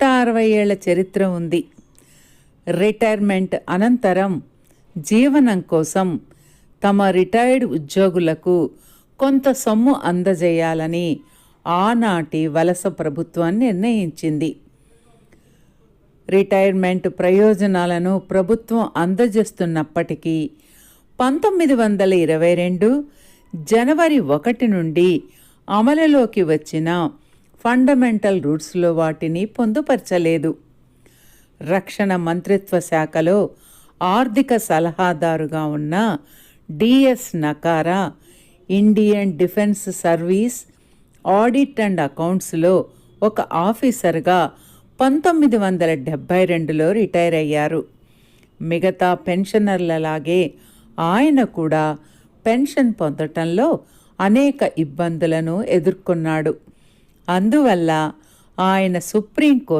160 ఏళ్ల చరిత్ర ఉంది. రిటైర్మెంట్ అనంతరం జీవనం కోసం తమ రిటైర్డ్ ఉద్యోగులకు కొంత సొమ్ము అందజేయాలని ఆనాటి వలస ప్రభుత్వం నిర్ణయించింది. రిటైర్మెంట్ ప్రయోజనాలను ప్రభుత్వం అందజేస్తున్నప్పటికీ 1922 జనవరి 1 నుండి అమలులోకి వచ్చిన ఫండమెంటల్ రూల్స్లో వాటిని పొందుపరచలేదు. రక్షణ మంత్రిత్వ శాఖలో ఆర్థిక సలహాదారుగా ఉన్న D S Nakara Indian Defence Service audit and అకౌంట్స్లో ఒక ఆఫీసర్గా 1972లో రిటైర్ అయ్యారు. మిగతా పెన్షనర్లలాగే ఆయన కూడా పెన్షన్ పొందటంలో అనేక ఇబ్బందులను ఎదుర్కొన్నాడు. అందువల్ల ఆయన సుప్రీంకోర్టు